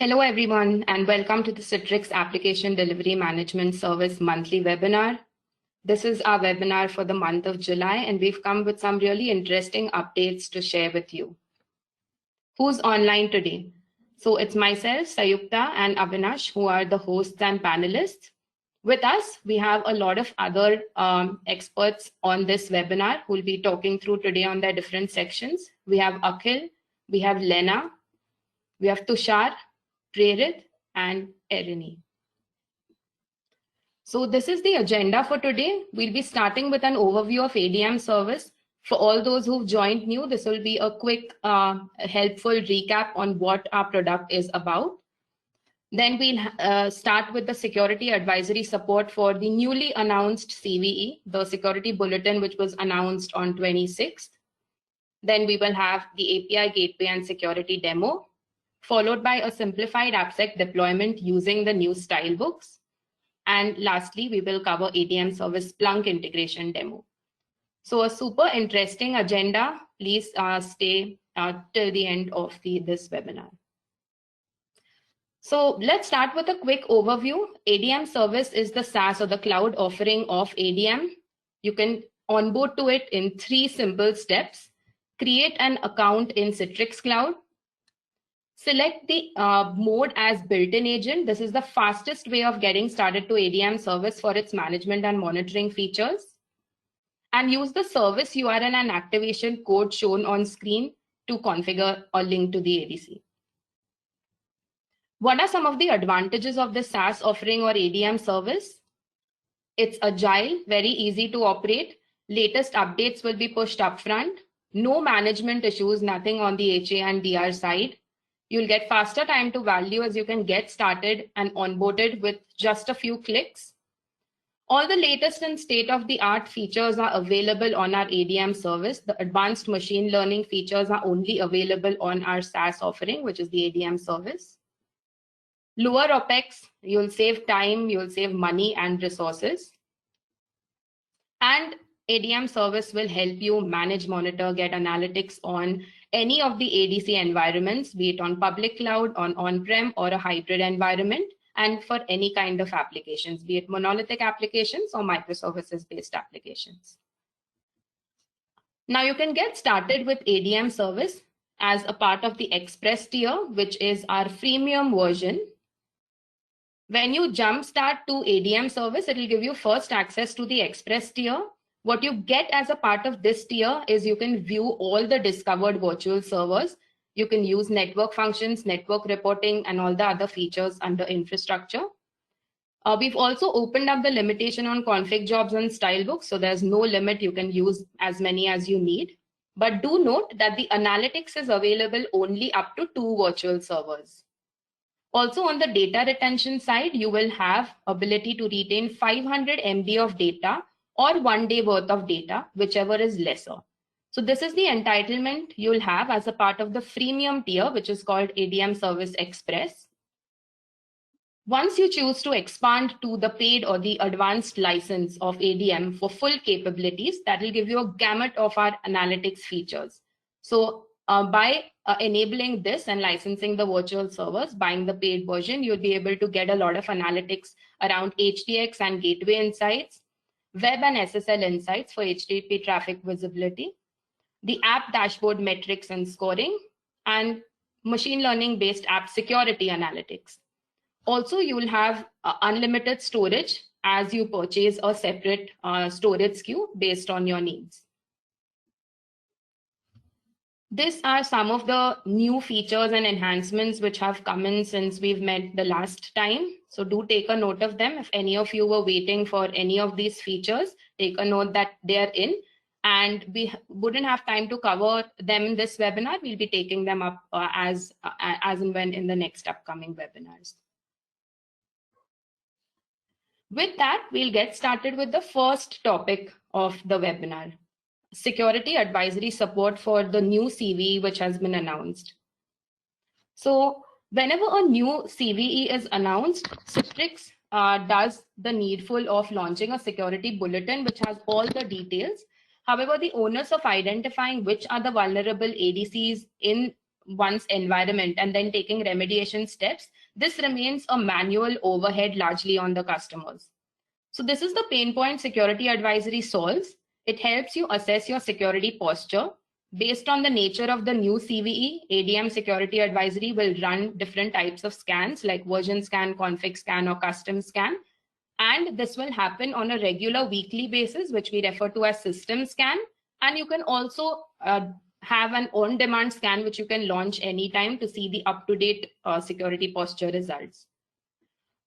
Hello, everyone, and welcome to the Citrix Application Delivery Management Service monthly webinar. This is our webinar for the month of July, and we've come with some really interesting updates to share with you. Who's online today? So it's myself, Sayukta, and Avinash, who are the hosts and panelists. With us, we have a lot of other experts on this webinar who will be talking through today on their different sections. We have Akhil, we have Lena, we have Tushar, Prerit, and Erini. So this is the agenda for today. We'll be starting with an overview of ADM service. For all those who've joined new, this will be a quick, helpful recap on what our product is about. Then we'll start with the security advisory support for the newly announced CVE, the security bulletin, which was announced on 26th. Then we will have the API gateway and security demo, followed by a simplified AppSec deployment using the new Stylebooks. And lastly, we will cover ADM service Splunk integration demo. So a super interesting agenda. Please stay till the end of this webinar. So let's start with a quick overview. ADM service is the SaaS or the cloud offering of ADM. You can onboard to it in 3 simple steps. Create an account in Citrix Cloud. Select the mode as built-in agent. This is the fastest way of getting started to ADM service for its management and monitoring features. And use the service URL and activation code shown on screen to configure or link to the ADC. What are some of the advantages of the SaaS offering or ADM service? It's agile, very easy to operate. Latest updates will be pushed upfront. No management issues, nothing on the HA and DR side. You'll get faster time to value as you can get started and onboarded with just a few clicks. All the latest and state-of-the-art features are available on our ADM service. The advanced machine learning features are only available on our SaaS offering, which is the ADM service. Lower OpEx, you'll save time, you'll save money and resources. And ADM service will help you manage, monitor, get analytics on any of the ADC environments, be it on public cloud, on-prem, or a hybrid environment, and for any kind of applications, be it monolithic applications or microservices-based applications. Now you can get started with ADM service as a part of the Express tier, which is our freemium version. When you jumpstart to ADM service, it will give you first access to the Express tier. What you get as a part of this tier is you can view all the discovered virtual servers. You can use network functions, network reporting, and all the other features under infrastructure. We've also opened up the limitation on config jobs and Stylebooks, so there's no limit. You can use as many as you need. But do note that the analytics is available only up to 2 virtual servers. Also on the data retention side, you will have ability to retain 500 MB of data or 1 day worth of data, whichever is lesser. So this is the entitlement you'll have as a part of the freemium tier, which is called ADM Service Express. Once you choose to expand to the paid or the advanced license of ADM for full capabilities, that will give you a gamut of our analytics features. So by enabling this and licensing the virtual servers, buying the paid version, you'll be able to get a lot of analytics around HDX and gateway insights, web and SSL insights for HTTP traffic visibility, the app dashboard metrics and scoring, and machine learning based app security analytics. Also, you will have unlimited storage as you purchase a separate storage SKU based on your needs. These are some of the new features and enhancements which have come in since we've met the last time. So do take a note of them. If any of you were waiting for any of these features, take a note that they are in. And we wouldn't have time to cover them in this webinar. We'll be taking them up as and when in the next upcoming webinars. With that, we'll get started with the first topic of the webinar. Security advisory support for the new CVE which has been announced. So whenever a new CVE is announced, Citrix does the needful of launching a security bulletin which has all the details. However, the onus of identifying which are the vulnerable ADCs in one's environment and then taking remediation steps, this remains a manual overhead largely on the customers. So this is the pain point security advisory solves. It helps you assess your security posture. Based on the nature of the new CVE, ADM Security Advisory will run different types of scans like version scan, config scan, or custom scan. And this will happen on a regular weekly basis, which we refer to as system scan. And you can also have an on-demand scan, which you can launch anytime to see the up-to-date security posture results.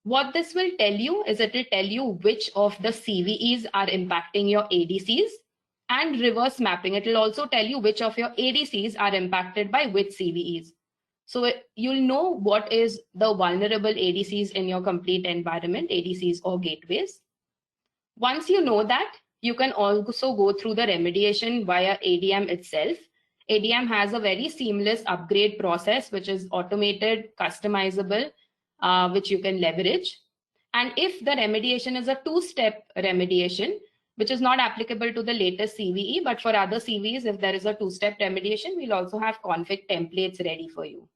What this will tell you is it will tell you which of the CVEs are impacting your ADCs and reverse mapping. It will also tell you which of your ADCs are impacted by which CVEs. So you'll know what is the vulnerable ADCs in your complete environment, ADCs or gateways. Once you know that, you can also go through the remediation via ADM itself. ADM has a very seamless upgrade process, which is automated, customizable, which you can leverage. And if the remediation is a two-step remediation, which is not applicable to the latest CVE, but for other CVEs, if there is a two-step remediation, we'll also have config templates ready for you.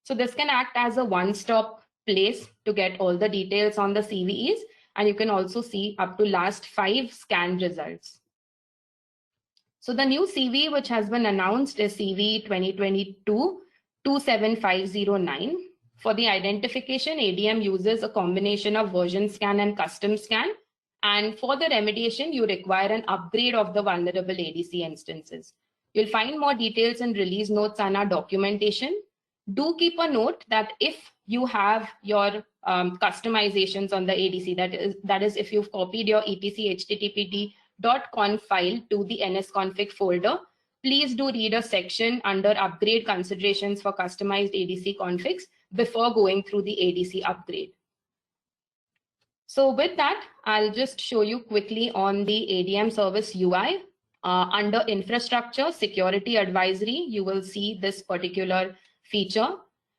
So this can act as a one-stop place to get all the details on the CVEs, and you can also see up to last 5 scan results. So the new CVE which has been announced is CVE 2022-27509. For the identification, ADM uses a combination of version scan and custom scan. And for the remediation, you require an upgrade of the vulnerable ADC instances. You'll find more details in release notes and our documentation. Do keep a note that if you have your customizations on the ADC, that is if you've copied your etc httpd.conf file to the nsconfig folder, please do read a section under upgrade considerations for customized ADC configs before going through the ADC upgrade. So with that, I'll just show you quickly on the ADM service UI. Under infrastructure security advisory, you will see this particular feature.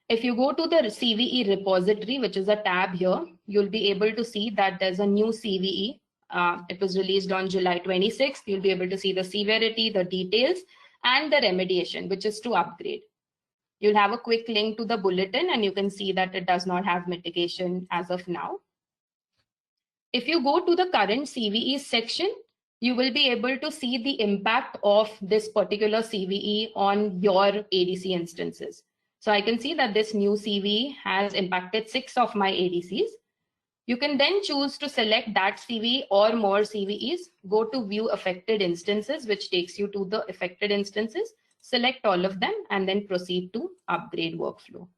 If you go to the CVE repository, which is a tab here, you'll be able to see that there's a new CVE. It was released on July 26th. You'll be able to see the severity, the details, and the remediation, which is to upgrade. You'll have a quick link to the bulletin, and you can see that it does not have mitigation as of now. If you go to the current CVE section, you will be able to see the impact of this particular CVE on your ADC instances. So I can see that this new CVE has impacted 6 of my ADCs. You can then choose to select that CVE or more CVEs, go to view affected instances, which takes you to the affected instances, select all of them, and then proceed to upgrade workflow.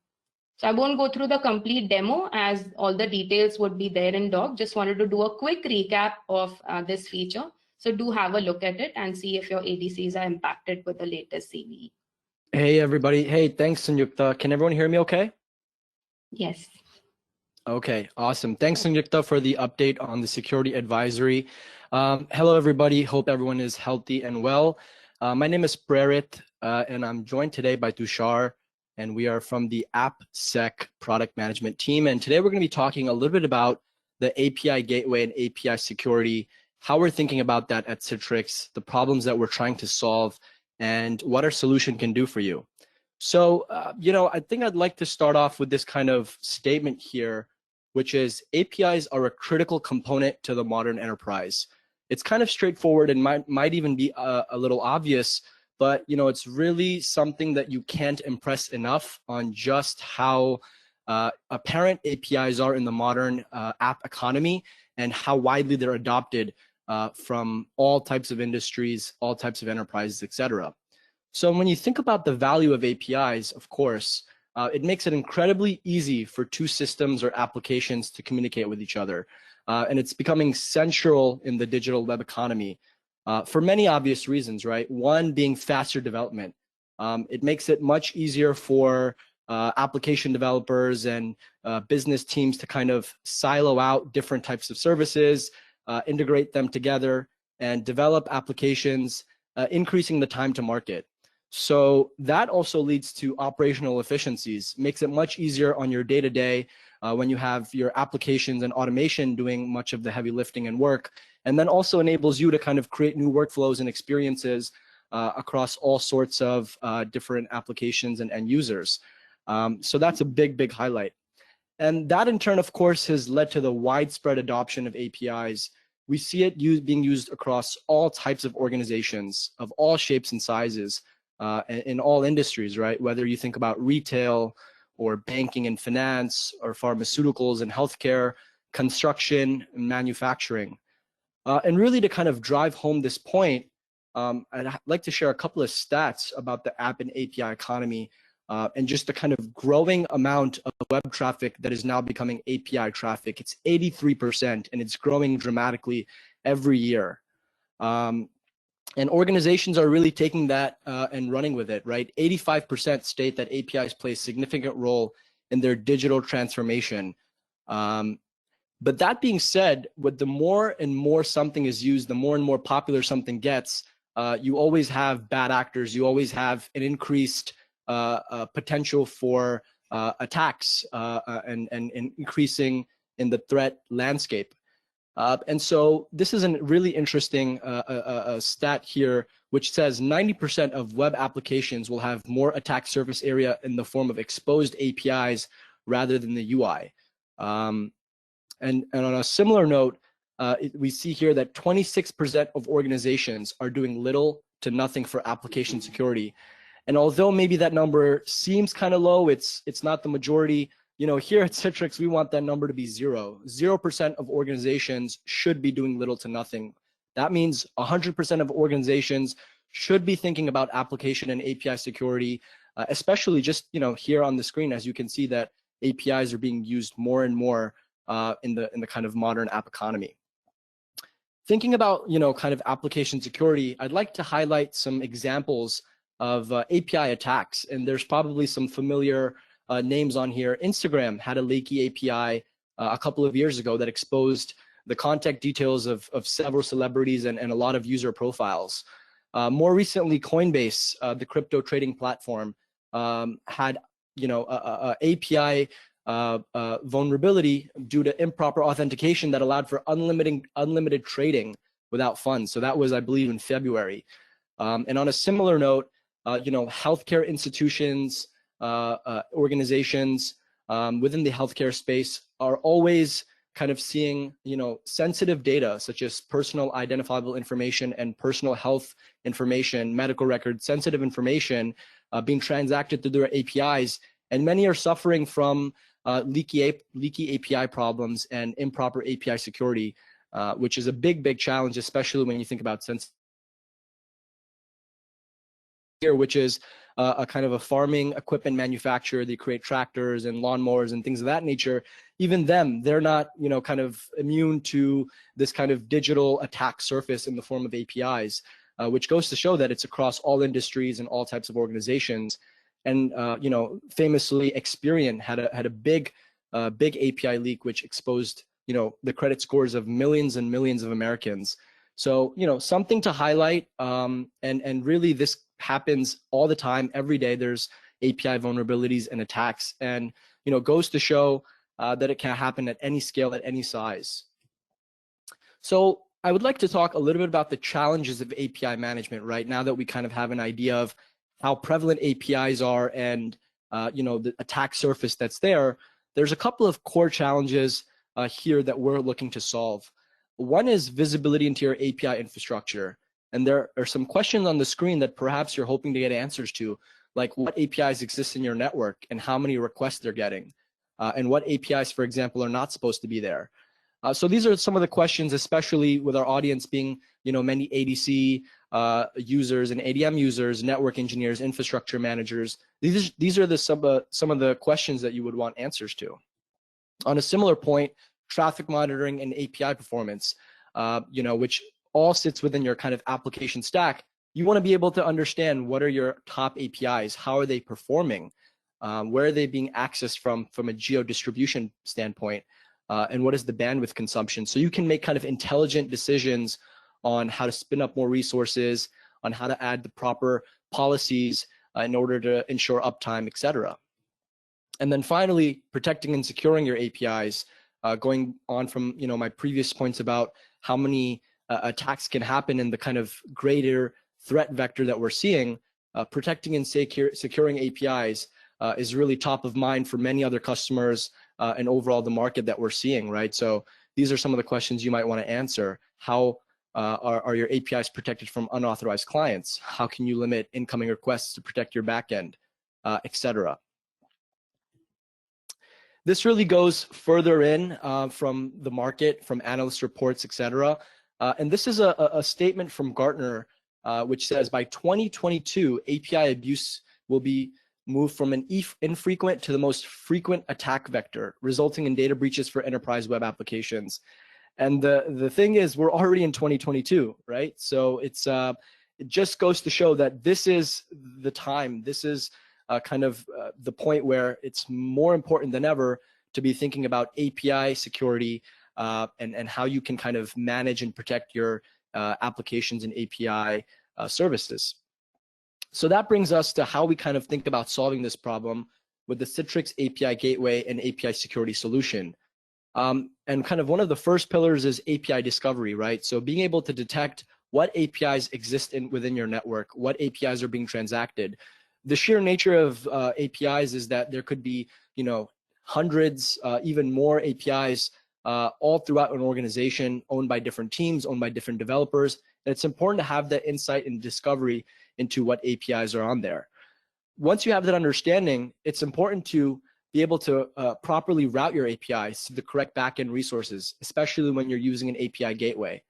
So I won't go through the complete demo as all the details would be there in doc. Just wanted to do a quick recap of this feature. So do have a look at it and see if your ADCs are impacted with the latest CVE. Hey, everybody. Hey, thanks, Sanyukta. Can everyone hear me okay? Yes. Okay, awesome. Thanks, Sanyukta, for the update on the security advisory. Hello, everybody. Hope everyone is healthy and well. My name is Prerit, and I'm joined today by Tushar, and we are from the AppSec product management team. And today we're going to be talking a little bit about the API gateway and API security, how we're thinking about that at Citrix, the problems that we're trying to solve, and what our solution can do for you. So, I think I'd like to start off with this kind of statement here, which is APIs are a critical component to the modern enterprise. It's kind of straightforward and might even be a little obvious, but it's really something that you can't impress enough on just how apparent APIs are in the modern app economy and how widely they're adopted from all types of industries, all types of enterprises, etc. So when you think about the value of APIs, of course, it makes it incredibly easy for two systems or applications to communicate with each other. And it's becoming central in the digital web economy for many obvious reasons, right? One being faster development. It makes it much easier for application developers and business teams to kind of silo out different types of services, integrate them together, and develop applications, increasing the time to market. So that also leads to operational efficiencies, makes it much easier on your day-to-day when you have your applications and automation doing much of the heavy lifting and work, and then also enables you to kind of create new workflows and experiences across all sorts of different applications and end users. So that's a big highlight. And that in turn, of course, has led to the widespread adoption of APIs. We see it being used across all types of organizations of all shapes and sizes in all industries, right? Whether you think about retail or banking and finance or pharmaceuticals and healthcare, construction and manufacturing. And really to kind of drive home this point, I'd like to share a couple of stats about the app and API economy and just the kind of growing amount of web traffic that is now becoming API traffic. It's 83% and it's growing dramatically every year. And organizations are really taking that and running with it, right? 85% state that APIs play a significant role in their digital transformation. But that being said, with the more and more something is used, the more and more popular something gets, you always have bad actors. You always have an increased potential for attacks and increasing in the threat landscape. And so this is a really interesting stat here, which says 90% of web applications will have more attack surface area in the form of exposed APIs rather than the UI. And on a similar note, we see here that 26% of organizations are doing little to nothing for application security. And although maybe that number seems kind of low, it's not the majority. You know, here at Citrix, we want that number to be 0. 0% of organizations should be doing little to nothing. That means 100% of organizations should be thinking about application and API security, especially just, you know, here on the screen, as you can see that APIs are being used more and more in the kind of modern app economy. Thinking about, you know, kind of application security, I'd like to highlight some examples of API attacks, and there's probably some familiar names on here. Instagram had a leaky API a couple of years ago that exposed the contact details of several celebrities and a lot of user profiles. More recently, Coinbase, the crypto trading platform, had, you know, a API vulnerability due to improper authentication that allowed for unlimited trading without funds. So that was, I believe, in February. And on a similar note, you know, healthcare institutions, organizations within the healthcare space are always kind of seeing, you know, sensitive data such as personal identifiable information and personal health information, medical records, sensitive information being transacted through their APIs, and many are suffering from leaky API problems and improper API security, which is a big challenge, especially when you think about sensitive here, which is a kind of a farming equipment manufacturer. They create tractors and lawnmowers and things of that nature. Even them, they're not, you know, kind of immune to this kind of digital attack surface in the form of APIs, which goes to show that it's across all industries and all types of organizations. And you know, famously, Experian had a big API leak, which exposed, you know, the credit scores of millions and millions of Americans. So, you know, something to highlight, and really this happens all the time, every day. There's API vulnerabilities and attacks, and, you know, goes to show that it can happen at any scale, at any size. So I would like to talk a little bit about the challenges of API management right now that we kind of have an idea of how prevalent APIs are and, you know, the attack surface that's there. There's a couple of core challenges here that we're looking to solve. One is visibility into your API infrastructure. And there are some questions on the screen that perhaps you're hoping to get answers to, like what APIs exist in your network and how many requests they're getting, and what APIs, for example, are not supposed to be there. So these are some of the questions, especially with our audience being, you know, many ADC users and ADM users, network engineers, infrastructure managers. These are some of the questions that you would want answers to. On a similar point, traffic monitoring and API performance, you know, which all sits within your kind of application stack. You want to be able to understand what are your top APIs, how are they performing, where are they being accessed from a geo distribution standpoint, and what is the bandwidth consumption, so you can make kind of intelligent decisions on how to spin up more resources, on how to add the proper policies in order to ensure uptime, etc. And then finally, protecting and securing your APIs, going on from, you know, my previous points about how many attacks can happen and the kind of greater threat vector that we're seeing, protecting and securing APIs is really top of mind for many other customers and overall the market that we're seeing, right? So these are some of the questions you might want to answer. How are your APIs protected from unauthorized clients? How can you limit incoming requests to protect your backend, etc.? This really goes further in from the market, from analyst reports, etc. And this is a statement from Gartner, which says by 2022, API abuse will be moved from an infrequent to the most frequent attack vector, resulting in data breaches for enterprise web applications. And the thing is, we're already in 2022, right? So it just goes to show that this is the time. This is kind of the point where it's more important than ever to be thinking about API security and how you can kind of manage and protect your applications and API services. So that brings us to how we kind of think about solving this problem with the Citrix API Gateway and API Security solution. And kind of one of the first pillars is API discovery, right? So being able to detect what APIs exist within your network, what APIs are being transacted. The sheer nature of APIs is that there could be, hundreds, even more APIs all throughout an organization owned by different teams, owned by different developers. And it's important to have that insight and discovery into what APIs are on there. Once you have that understanding, it's important to be able to properly route your APIs to the correct backend resources, especially when you're using an API gateway.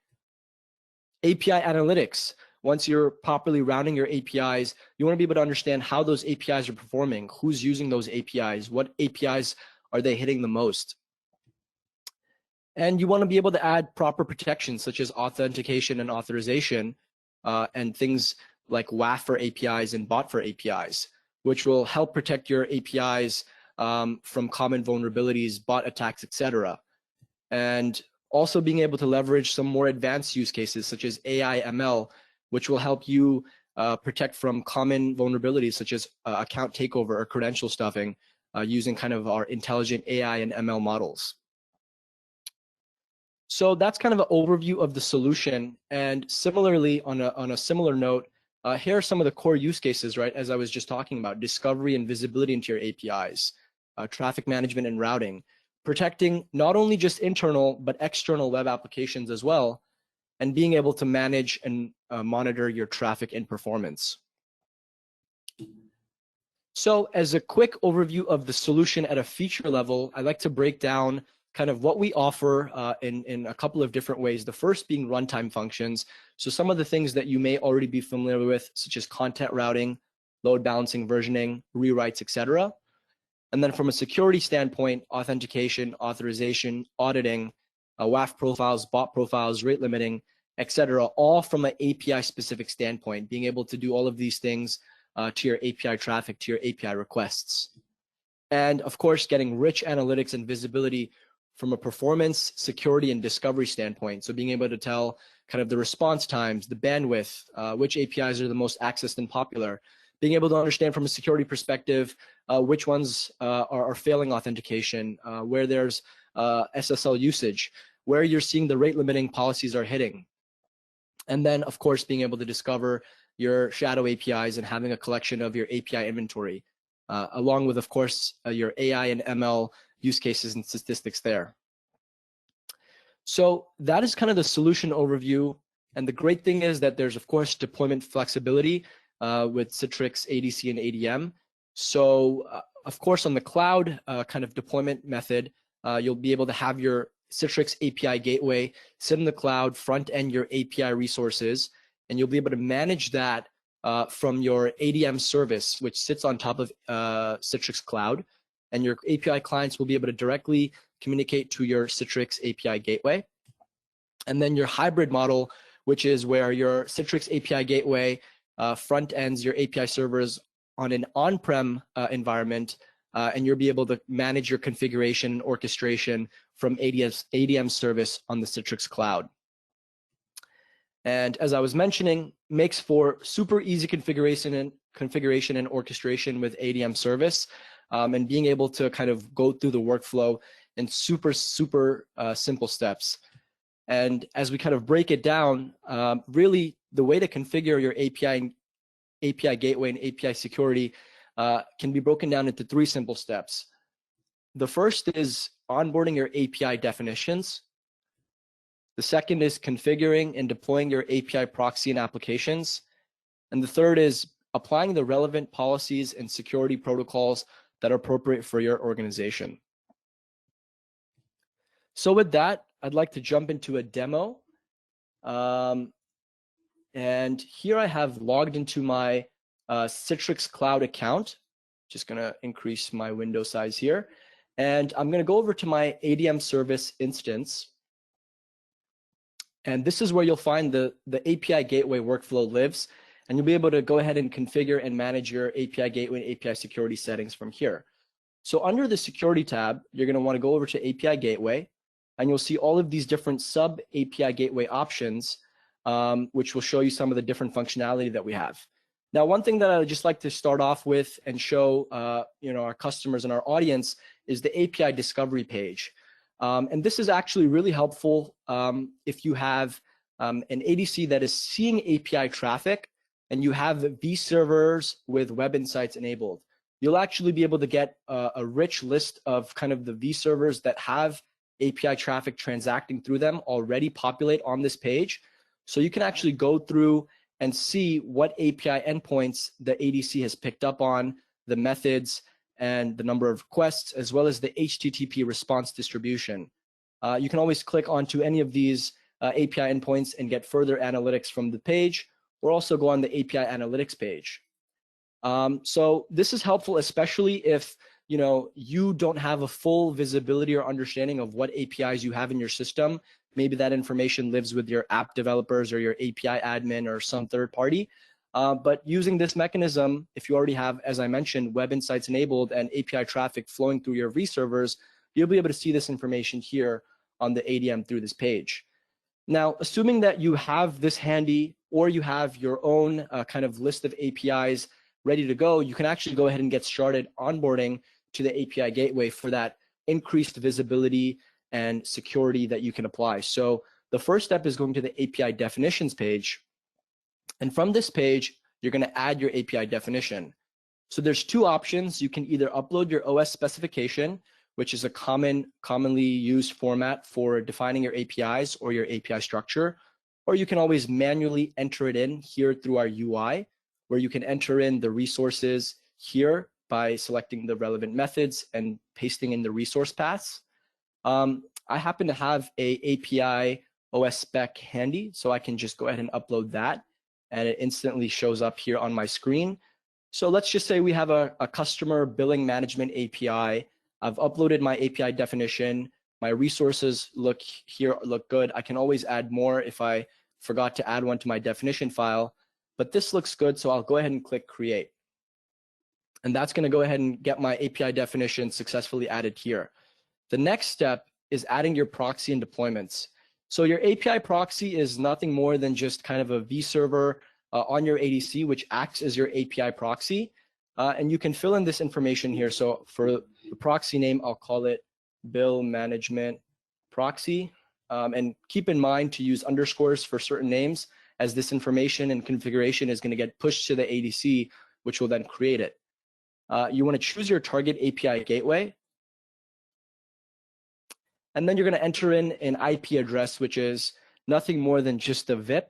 API analytics. Once you're properly routing your APIs, you want to be able to understand how those APIs are performing, who's using those APIs, what APIs are they hitting the most. And you want to be able to add proper protections such as authentication and authorization and things like WAF for APIs and bot for APIs, which will help protect your APIs from common vulnerabilities, bot attacks, etc. And also being able to leverage some more advanced use cases such as AI ML, which will help you protect from common vulnerabilities such as account takeover or credential stuffing using kind of our intelligent AI and ML models. So that's kind of an overview of the solution. And similarly, on a similar note, here are some of the core use cases, right? As I was just talking about, discovery and visibility into your APIs, traffic management and routing, protecting not only just internal, but external web applications as well, and being able to manage and monitor your traffic and performance. So as a quick overview of the solution at a feature level, I'd like to break down kind of what we offer in a couple of different ways. The first being runtime functions. So some of the things that you may already be familiar with, such as content routing, load balancing, versioning, rewrites, etc. And then from a security standpoint, authentication, authorization, auditing, WAF profiles, bot profiles, rate limiting, etc. All from an API specific standpoint, being able to do all of these things to your API traffic, to your API requests. And of course, getting rich analytics and visibility from a performance, security, and discovery standpoint. So being able to tell kind of the response times, the bandwidth, which APIs are the most accessed and popular, being able to understand from a security perspective, which ones are failing authentication, where there's SSL usage, where you're seeing the rate limiting policies are hitting. And then, of course, being able to discover your shadow APIs and having a collection of your API inventory, along with, of course, your AI and ML use cases and statistics there. So that is kind of the solution overview. And the great thing is that there's, of course, deployment flexibility with Citrix ADC and ADM. So, of course, on the cloud kind of deployment method, you'll be able to have your Citrix API gateway sit in the cloud, front end your API resources, and you'll be able to manage that from your ADM service, which sits on top of Citrix Cloud. And your API clients will be able to directly communicate to your Citrix API gateway. And then your hybrid model, which is where your Citrix API gateway front ends your API servers on an on-prem environment, and you'll be able to manage your configuration and orchestration from ADM service on the Citrix Cloud. And as I was mentioning, makes for super easy configuration and orchestration with ADM service, and being able to kind of go through the workflow in super simple steps. And as we kind of break it down, really the way to configure your API gateway and API security can be broken down into 3 simple steps. The first is onboarding your API definitions. The second is configuring and deploying your API proxy and applications. And the third is applying the relevant policies and security protocols that are appropriate for your organization. So with that, I'd like to jump into a demo. And here I have logged into my Citrix Cloud account. Just gonna increase my window size here. And I'm gonna go over to my ADM service instance. And this is where you'll find the API gateway workflow lives. And you'll be able to go ahead and configure and manage your API gateway and API security settings from here. So under the security tab, you're gonna wanna go over to API gateway, and you'll see all of these different sub API gateway options, which will show you some of the different functionality that we have. Now, one thing that I would just like to start off with and show our customers and our audience is the API discovery page. And this is actually really helpful if you have an ADC that is seeing API traffic and you have vServers with Web Insights enabled. You'll actually be able to get a rich list of kind of the vServers that have API traffic transacting through them already populate on this page. So you can actually go through and see what API endpoints the ADC has picked up on, the methods, and the number of requests, as well as the HTTP response distribution. You can always click onto any of these API endpoints and get further analytics from the page, or also go on the API analytics page. So this is helpful, especially if you don't have a full visibility or understanding of what APIs you have in your system. Maybe that information lives with your app developers or your API admin or some third party. But using this mechanism, if you already have, as I mentioned, Web Insights enabled and API traffic flowing through your vServers, you'll be able to see this information here on the ADM through this page. Now, assuming that you have this handy or you have your own kind of list of APIs ready to go, you can actually go ahead and get started onboarding to the API gateway for that increased visibility and security that you can apply. So the first step is going to the API definitions page. And from this page, you're going to add your API definition. So there's 2 options. You can either upload your OS specification, which is a commonly used format for defining your APIs or your API structure, or you can always manually enter it in here through our UI, where you can enter in the resources here by selecting the relevant methods and pasting in the resource paths. I happen to have a API OS spec handy, so I can just go ahead and upload that, and it instantly shows up here on my screen. So let's just say we have a customer billing management API. I've uploaded my API definition. My resources look good. I can always add more if I forgot to add one to my definition file, but this looks good, so I'll go ahead and click create. And that's going to go ahead and get my API definition successfully added here. The next step is adding your proxy and deployments. So your API proxy is nothing more than just kind of a vServer on your ADC, which acts as your API proxy. And you can fill in this information here. So for the proxy name, I'll call it Bill Management Proxy. And keep in mind to use underscores for certain names, as this information and configuration is going to get pushed to the ADC, which will then create it. You want to choose your target API gateway. And then you're going to enter in an IP address, which is nothing more than just a VIP.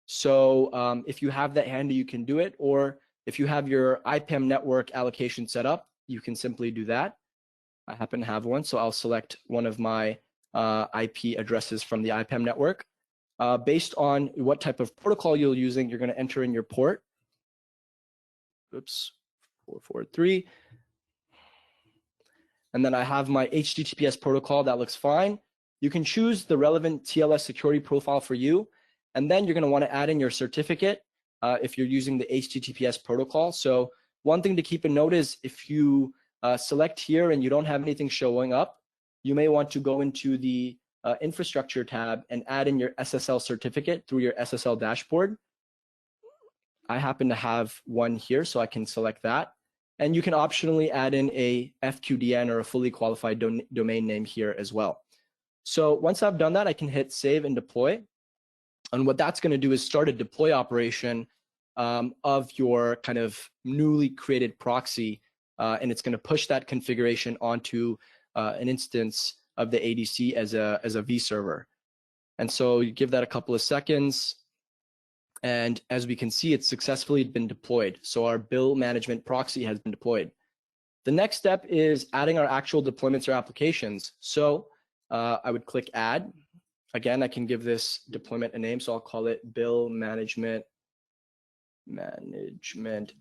So if you have that handy, you can do it. Or if you have your IPAM network allocation set up, you can simply do that. I happen to have one, so I'll select one of my IP addresses from the IPAM network. Based on what type of protocol you're using, you're going to enter in your port. Oops, 443. And then I have my HTTPS protocol. That looks fine. You can choose the relevant TLS security profile for you. And then you're going to want to add in your certificate if you're using the HTTPS protocol. So one thing to keep in note is if you select here and you don't have anything showing up, you may want to go into the infrastructure tab and add in your SSL certificate through your SSL dashboard. I happen to have one here, so I can select that. And you can optionally add in a FQDN or a fully qualified domain name here as well. So once I've done that, I can hit save and deploy. And what that's going to do is start a deploy operation of your kind of newly created proxy, and it's going to push that configuration onto an instance of the ADC as a vServer. And so you give that a couple of seconds, and as we can see, it's successfully been deployed. So our bill management proxy has been deployed. The next step is adding our actual deployments or applications. So I would click add. Again, I can give this deployment a name, so I'll call it bill management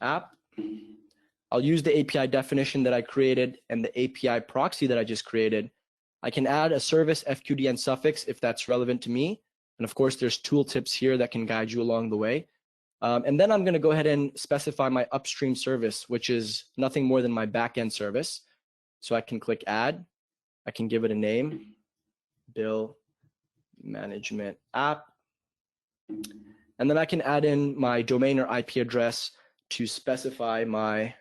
app. I'll use the API definition that I created and the API proxy that I just created. I can add a service FQDN suffix if that's relevant to me. And of course, there's tooltips here that can guide you along the way. And then I'm going to go ahead and specify my upstream service, which is nothing more than my backend service. So I can click add. I can give it a name, bill management app. And then I can add in my domain or IP address to specify my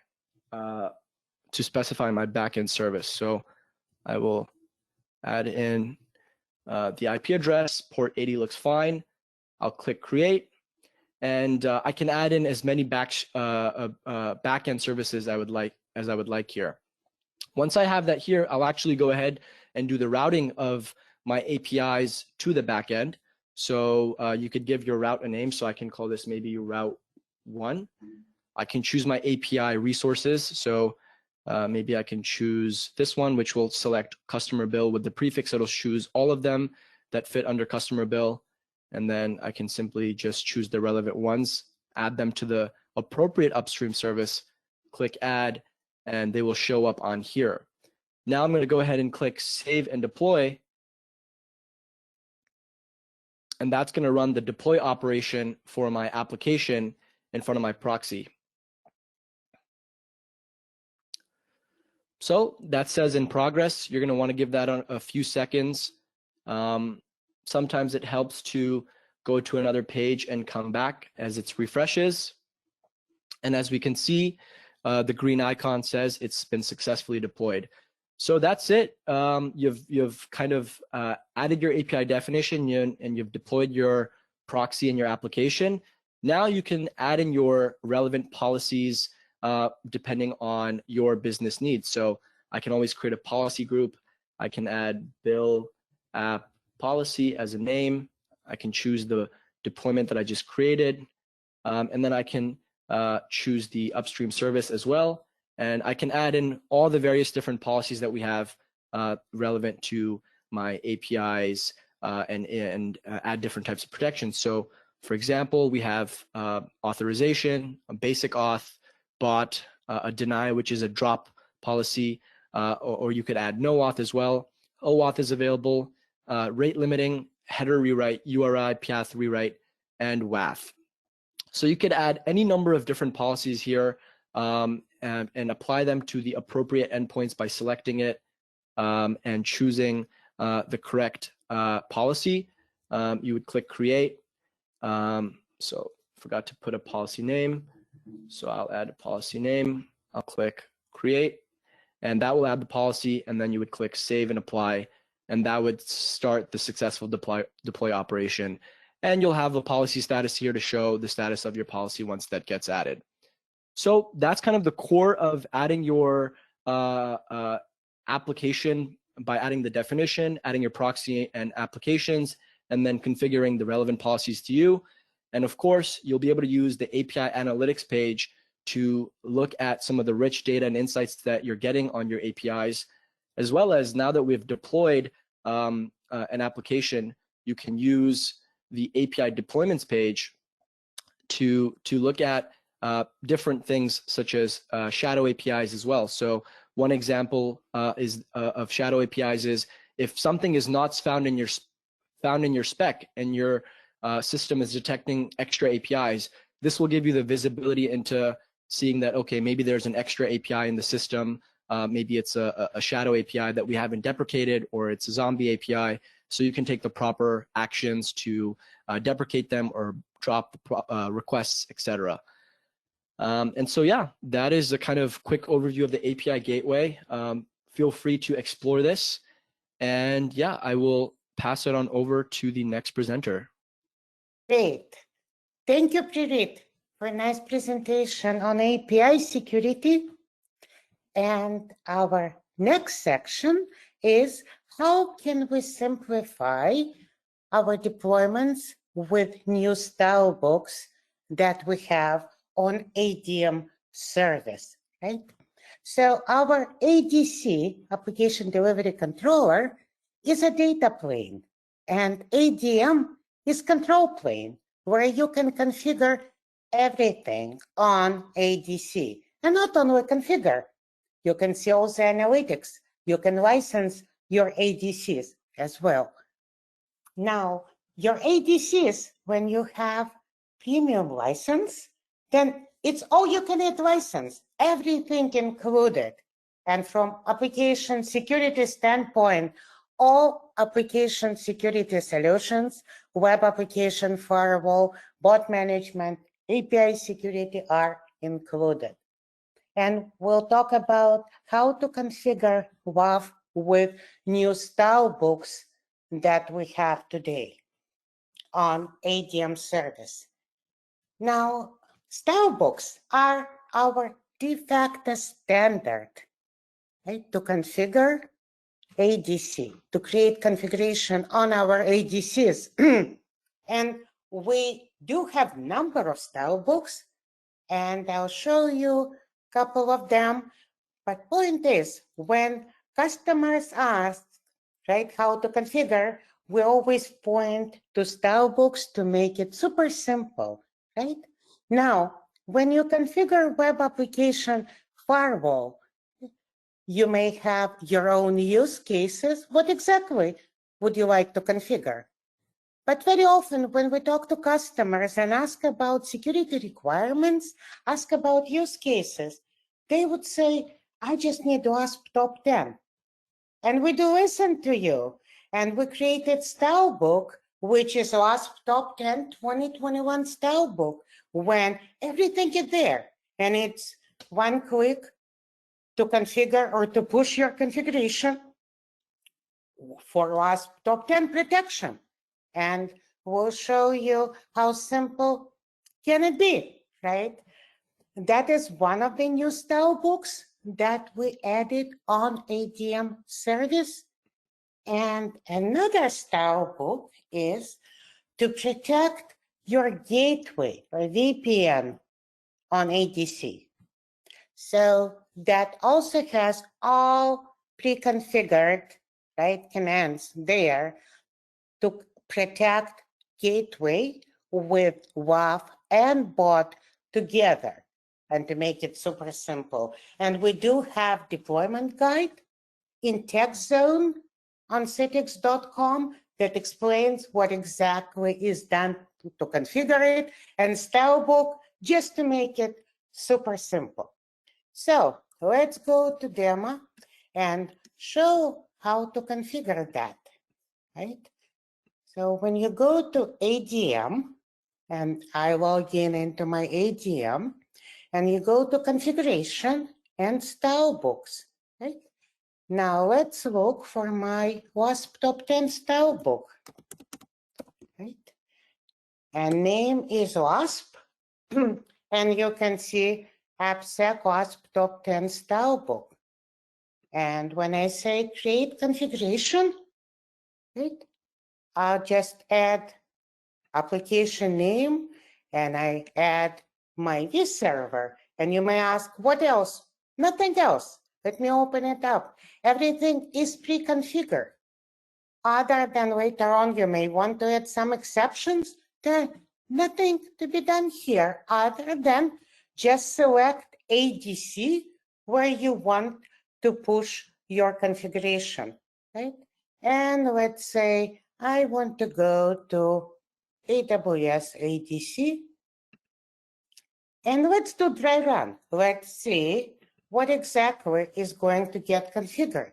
backend service. So I will add in the IP address. Port 80 looks fine. I'll click create, and I can add in as many backend services as I would like here. Once I have that here, I'll actually go ahead and do the routing of my APIs to the backend. So you could give your route a name. So I can call this maybe route 1. I can choose my API resources. So maybe I can choose this one, which will select customer bill with the prefix. It'll choose all of them that fit under customer bill. And then I can simply just choose the relevant ones, add them to the appropriate upstream service, click add, and they will show up on here. Now I'm going to go ahead and click save and deploy. And that's going to run the deploy operation for my application in front of my proxy. So that says in progress. You're going to want to give that a few seconds. Sometimes it helps to go to another page and come back as it refreshes. And as we can see, the green icon says it's been successfully deployed. So that's it. You've kind of added your API definition and you've deployed your proxy in your application. Now you can add in your relevant policies depending on your business needs. So I can always create a policy group. I can add bill app policy as a name. I can choose the deployment that I just created. And then I can choose the upstream service as well. And I can add in all the various different policies that we have relevant to my APIs and add different types of protections. So for example, we have authorization, a basic auth, bot, a deny, which is a drop policy, or you could add no auth as well. OAuth is available, rate limiting, header rewrite, URI path rewrite, and WAF. So you could add any number of different policies here and apply them to the appropriate endpoints by selecting it and choosing the correct policy. You would click create. So forgot to put a policy name. So I'll add a policy name. I'll click create, and that will add the policy, and then you would click save and apply, and that would start the successful deploy operation. And you'll have a policy status here to show the status of your policy once that gets added. So that's kind of the core of adding your application by adding the definition, adding your proxy and applications, and then configuring the relevant policies to you. And of course, you'll be able to use the API analytics page to look at some of the rich data and insights that you're getting on your APIs, as well as now that we've deployed an application, you can use the API deployments page to look at different things such as shadow APIs as well. So one example of shadow APIs is if something is not found in your spec and your system is detecting extra APIs, this will give you the visibility into seeing that, okay, maybe there's an extra API in the system. Maybe it's a shadow API that we haven't deprecated, or it's a zombie API. So you can take the proper actions to deprecate them or drop the requests, etc. And so, yeah, that is a kind of quick overview of the API gateway. Feel free to explore this. And yeah, I will pass it on over to the next presenter. Great. Thank you, Prerit, for a nice presentation on API security. And our next section is how can we simplify our deployments with new Stylebooks that we have on ADM service, right? So our ADC, Application Delivery Controller, is a data plane, and ADM is control plane, where you can configure everything on ADC. And not only configure, you can see all the analytics. You can license your ADCs as well. Now, your ADCs, when you have premium license, then it's all you can add license, everything included. And from application security standpoint, all application security solutions, web application firewall, bot management, API security are included. And we'll talk about how to configure WAF with new Stylebooks that we have today on ADM service. Now, Stylebooks are our de facto standard, right, to configure ADC, to create configuration on our ADCs. And we do have number of Stylebooks, and I'll show you a couple of them. But point is, when customers ask, right, how to configure, we always point to Stylebooks to make it super simple, right? Now, when you configure web application firewall, you may have your own use cases. What exactly would you like to configure? But very often when we talk to customers and ask about security requirements, ask about use cases, they would say, I just need WASP Top 10. And we do listen to you. And we created Stylebook, which is WASP Top 10 2021 Stylebook, when everything is there. And it's one click to configure or to push your configuration for WASP Top 10 protection. And we'll show you how simple can it be, right? That is one of the new Stylebooks that we added on ADM service. And another Stylebook is to protect your gateway or VPN on ADC. So that also has all pre-configured, right, commands there to protect gateway with WAF and bot together and to make it super simple. And we do have deployment guide in text zone on citrix.com that explains what exactly is done to configure it, and Stylebook just to make it super simple. So let's go to demo and show how to configure that, right? So when you go to ADM, and I log into my ADM, and you go to configuration and Stylebooks, right? Now let's look for my WASP Top 10 Stylebook, right? And name is WASP, and you can see AppSec WASP Top 10 Stylebook. And when I say create configuration, right, I'll just add application name, and I add my vServer. And you may ask, what else? Nothing else. Let me open it up. Everything is pre-configured. Other than later on, you may want to add some exceptions. There's nothing to be done here other than just select ADC where you want to push your configuration, right? And let's say I want to go to AWS ADC. And let's do dry run. Let's see what exactly is going to get configured.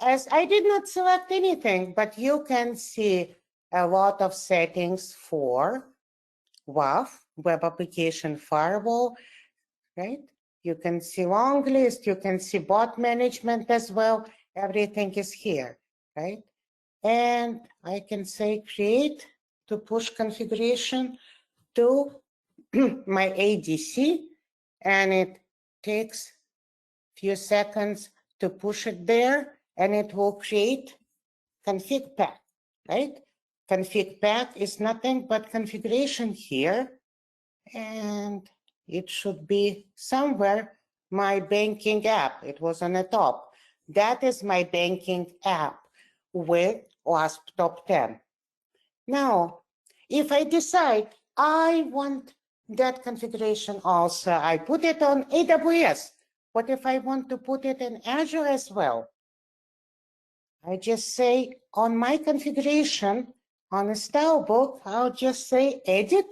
As I did not select anything, but you can see a lot of settings for WAF, Web Application Firewall, right? You can see long list, you can see bot management as well. Everything is here, right? And I can say create to push configuration to my ADC, and it takes few seconds to push it there, and it will create config path, right? Config path is nothing but configuration here, and it should be somewhere my banking app. It was on the top. That is my banking app with WASP Top 10. Now, if I decide I want that configuration also, I put it on AWS. What if I want to put it in Azure as well? I just say on my configuration on the Stylebook, I'll just say edit.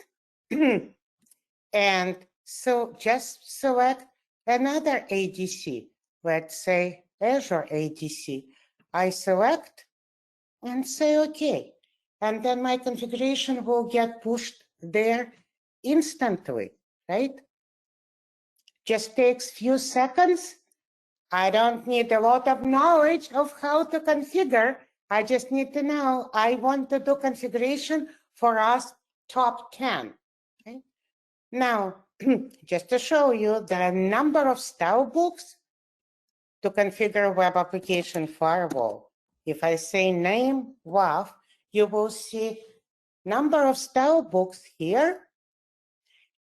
And so just select another ADC. Let's say Azure ADC. I select and say OK. And then my configuration will get pushed there instantly, right? Just takes few seconds. I don't need a lot of knowledge of how to configure. I just need to know I want to do configuration for us top 10. Okay? Now, just to show you, there are a number of Stylebooks to configure web application firewall. If I say name WAF, you will see number of Stylebooks here.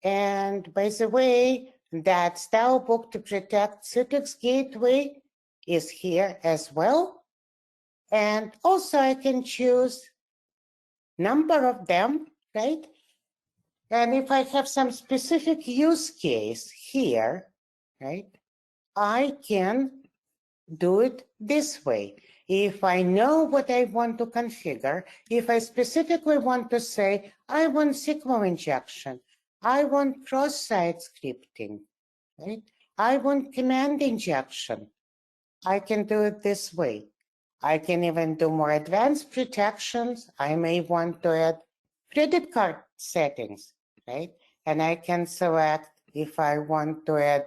And by the way, that Stylebook to protect Citrix Gateway is here as well. And also I can choose number of them, right? And if I have some specific use case here, right, I can do it this way. If I know what I want to configure, if I specifically want to say, I want SQL injection, I want cross-site scripting, right? I want command injection, I can do it this way. I can even do more advanced protections. I may want to add credit card settings, right? And I can select if I want to add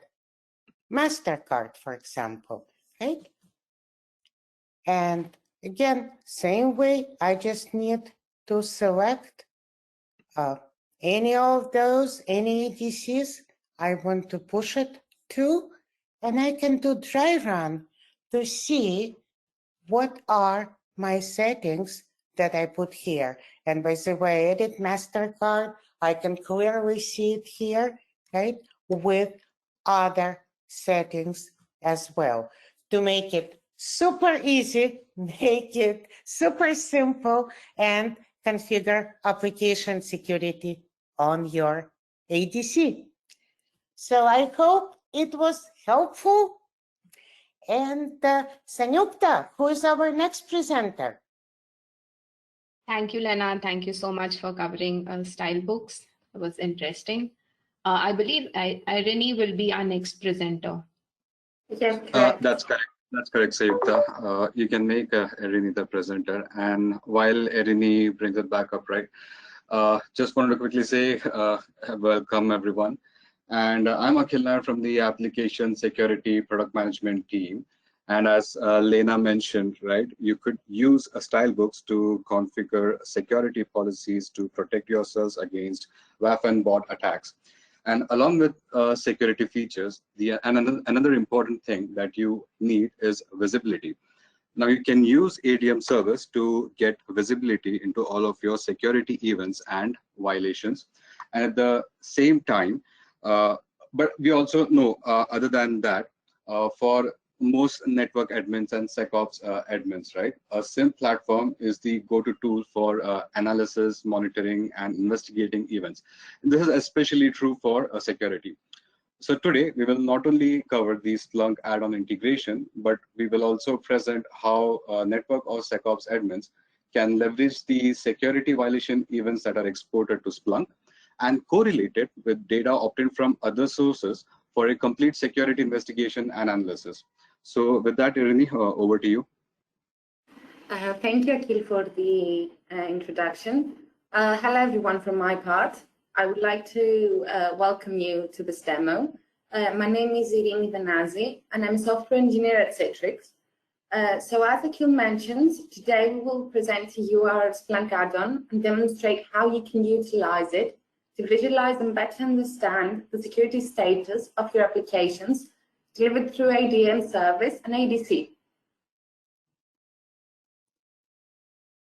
MasterCard, for example, right? And again, same way, I just need to select any of those, any ADCs I want to push it to, and I can do dry run to see what are my settings that I put here. And by the way, edit MasterCard, I can clearly see it here, right, with other settings as well. To make it super easy, make it super simple, and configure application security on your ADC. So I hope it was helpful. And Sanyukta, who is our next presenter? Thank you, Lena. Thank you so much for covering Stylebooks. It was interesting. I believe Irini will be our next presenter. Yes, that's correct. That's correct, Sayukta. You can make Irini the presenter. And while Irini brings it back up, right, just wanted to quickly say welcome, everyone. And I'm Akhil Nair from the Application Security Product Management team. And as Lena mentioned, right, you could use Stylebooks to configure security policies to protect yourselves against WAF and bot attacks. And along with security features, another important thing that you need is visibility. Now you can use ADM service to get visibility into all of your security events and violations. And at the same time, but we also know, other than that, for most network admins and SecOps admins, right, a SIM platform is the go-to tool for analysis, monitoring, and investigating events. And this is especially true for security. So today, we will not only cover the Splunk add-on integration, but we will also present how network or SecOps admins can leverage the security violation events that are exported to Splunk and correlate it with data obtained from other sources for a complete security investigation and analysis. So with that, Irini, over to you. Thank you, Akhil, for the introduction. Hello, everyone, from my part. I would like to welcome you to this demo. My name is Irini Vanazi, and I'm a software engineer at Citrix. So as Akhil mentioned, today we will present to you our Splunk add-on and demonstrate how you can utilize it to visualize and better understand the security status of your applications delivered through ADM service and ADC.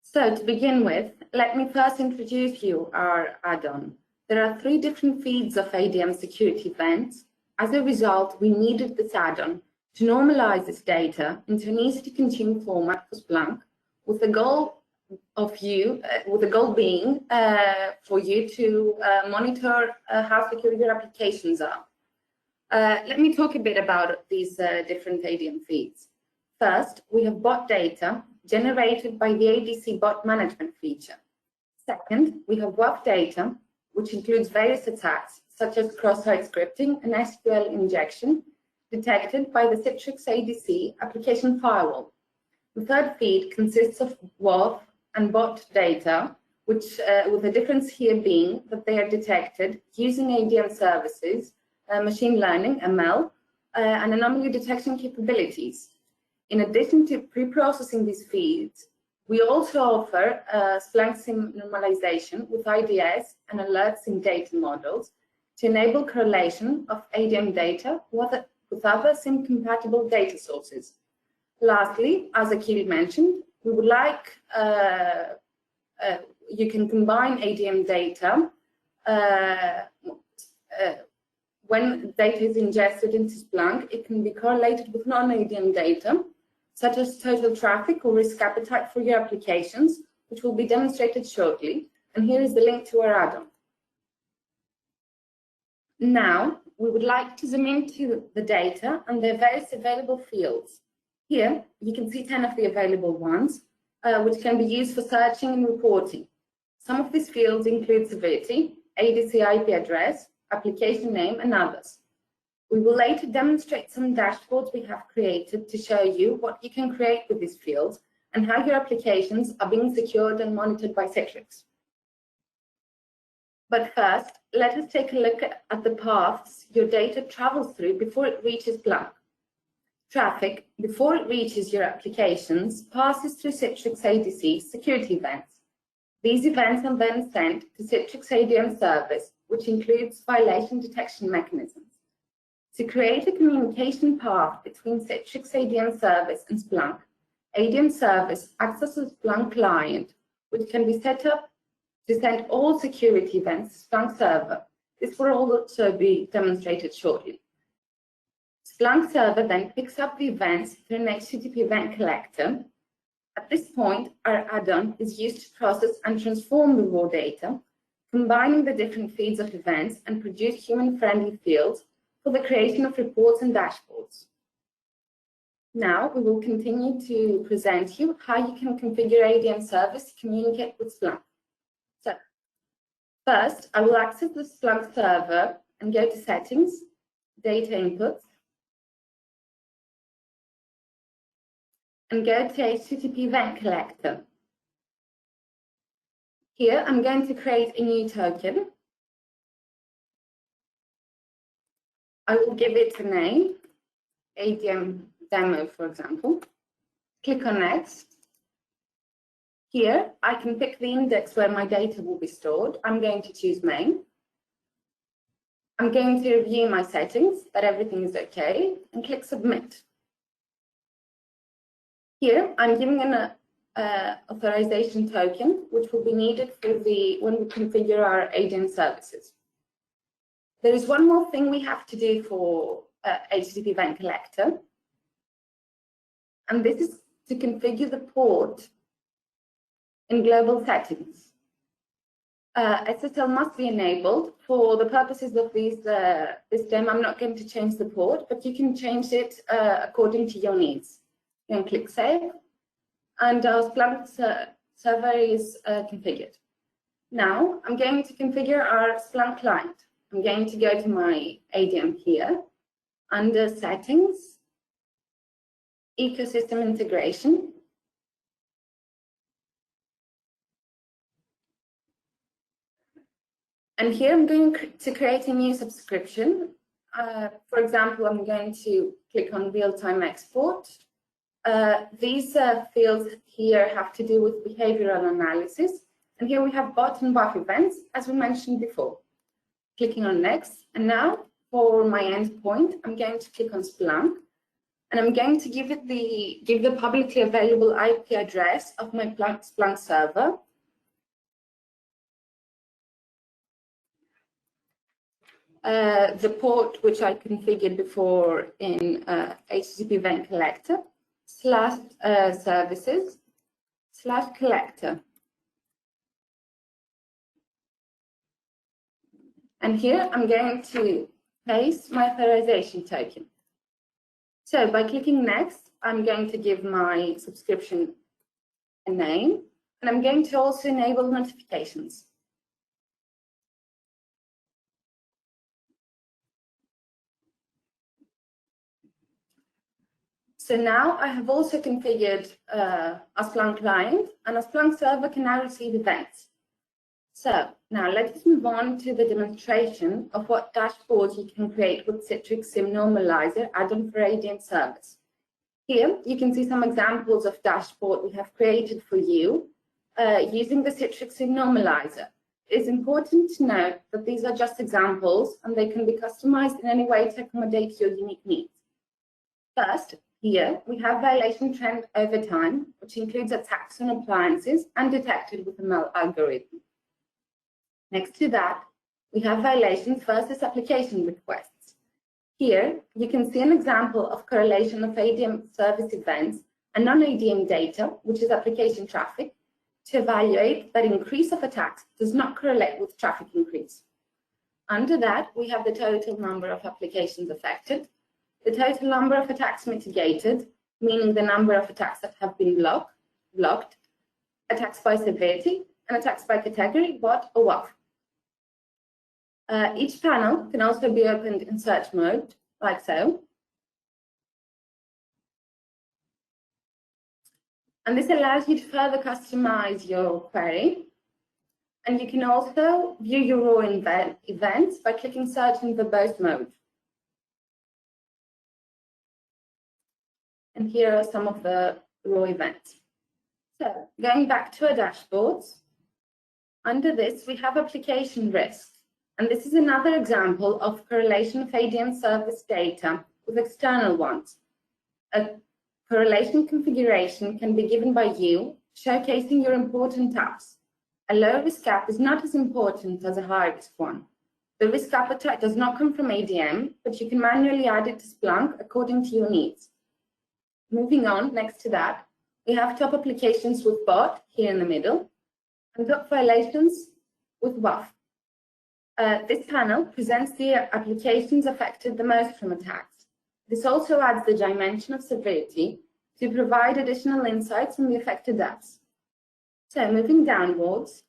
So to begin with, let me first introduce you our add-on. There are 3 different feeds of ADM security events. As a result, we needed this add-on to normalize this data into an easy-to-consume format for Splunk, with the goal being for you to monitor how secure your applications are. Let me talk a bit about these different ADM feeds. First, we have bot data generated by the ADC bot management feature. Second, we have WAF data, which includes various attacks such as cross-site scripting and SQL injection detected by the Citrix ADC application firewall. The third feed consists of WAF and bot data, which with the difference here being that they are detected using ADM services, machine learning, ML, and anomaly detection capabilities. In addition to pre-processing these feeds, we also offer Splunk SIM normalization with IDS and alerts in data models to enable correlation of ADM data with other SIM-compatible data sources. Lastly, as Akhil mentioned, we would like you can combine ADM data when data is ingested into Splunk. It can be correlated with non-ADM data, such as total traffic or risk appetite for your applications, which will be demonstrated shortly. And here is the link to our add-on. Now, we would like to zoom into the data and their various available fields. Here, you can see 10 of the available ones, which can be used for searching and reporting. Some of these fields include severity, ADC IP address, application name, and others. We will later demonstrate some dashboards we have created to show you what you can create with these fields and how your applications are being secured and monitored by Citrix. But first, let us take a look at the paths your data travels through before it reaches Splunk. Traffic, before it reaches your applications, passes through Citrix ADC security events. These events are then sent to Citrix ADM service, which includes violation detection mechanisms. To create a communication path between Citrix ADM service and Splunk, ADM service acts as a Splunk client, which can be set up to send all security events to Splunk server. This will also be demonstrated shortly. Splunk server then picks up the events through an HTTP event collector. At this point, our add-on is used to process and transform the raw data, combining the different feeds of events and produce human-friendly fields for the creation of reports and dashboards. Now, we will continue to present you how you can configure ADM service to communicate with Splunk. So, first, I will access the Splunk server and go to Settings, Data Inputs, and go to HTTP Event Collector. Here, I'm going to create a new token. I will give it a name, ADM demo, for example. Click on Next. Here, I can pick the index where my data will be stored. I'm going to choose main. I'm going to review my settings, that everything is okay, and click Submit. Here, I'm giving an authorization token, which will be needed for when we configure our ADM services. There is one more thing we have to do for HTTP Event Collector, and this is to configure the port in global settings. SSL must be enabled. For the purposes of this demo, I'm not going to change the port, but you can change it according to your needs. You can click Save, and our Splunk server is configured. Now, I'm going to configure our Splunk client. I'm going to go to my ADM here, under Settings, Ecosystem Integration. And here I'm going to create a new subscription. For example, I'm going to click on Real-Time Export. These fields here have to do with behavioral analysis. And here we have bot and WAF events, as we mentioned before. Clicking on next. And now for my endpoint, I'm going to click on Splunk. And I'm going to give the publicly available IP address of my Splunk server. The port which I configured before in HTTP event collector / services / collector. And here I'm going to paste my authorization token. So by clicking next, I'm going to give my subscription a name, and I'm going to also enable notifications. So now I have also configured a Splunk client, and a Splunk server can now receive events. So now let's move on to the demonstration of what dashboards you can create with Citrix SIM Normalizer add-on for ADM service. Here you can see some examples of dashboard we have created for you using the Citrix SIM Normalizer. It is important to note that these are just examples and they can be customized in any way to accommodate your unique needs. First, here we have violation trend over time, which includes attacks on appliances and detected with a ML algorithm. Next to that, we have violations versus application requests. Here, you can see an example of correlation of ADM service events and non-ADM data, which is application traffic, to evaluate that increase of attacks does not correlate with traffic increase. Under that, we have the total number of applications affected, the total number of attacks mitigated, meaning the number of attacks that have been blocked, attacks by severity, and attacks by category, bot or WAF. Each panel can also be opened in search mode, like so. And this allows you to further customize your query. And you can also view your raw events by clicking search in verbose mode. And here are some of the raw events. So going back to our dashboards, under this we have application risk. And this is another example of correlation of ADM service data with external ones. A correlation configuration can be given by you, showcasing your important apps. A low-risk app is not as important as a high-risk one. The risk appetite does not come from ADM, but you can manually add it to Splunk according to your needs. Moving on, next to that, we have top applications with bot here in the middle, and top violations with WAF. This panel presents the applications affected the most from attacks. This also adds the dimension of severity to provide additional insights on the affected apps. So moving downwards,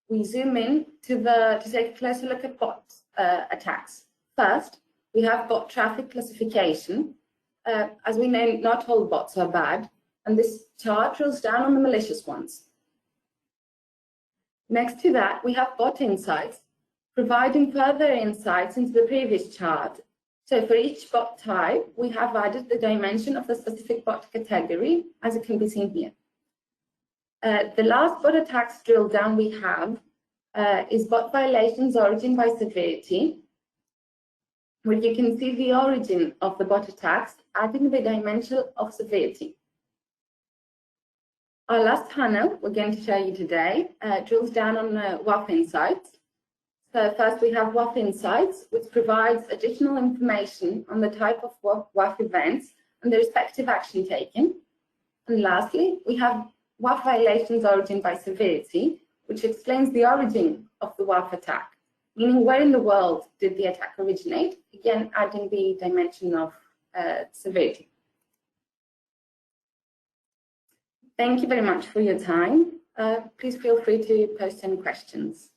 we zoom in to take a closer look at bot attacks. First, we have bot traffic classification. As we know, not all bots are bad, and this chart drills down on the malicious ones. Next to that, we have bot insights, providing further insights into the previous chart. So for each bot type, we have added the dimension of the specific bot category, as it can be seen here. The last bot attacks drill down we have is bot violations origin by severity, where you can see the origin of the bot attacks, adding the dimension of severity. Our last panel we're going to show you today drills down on WAF insights. So first we have WAF insights, which provides additional information on the type of WAF events and the respective action taken. And lastly, we have WAF violations origin by severity, which explains the origin of the WAF attack, meaning where in the world did the attack originate, again adding the dimension of severity. Thank you very much for your time. Please feel free to post any questions.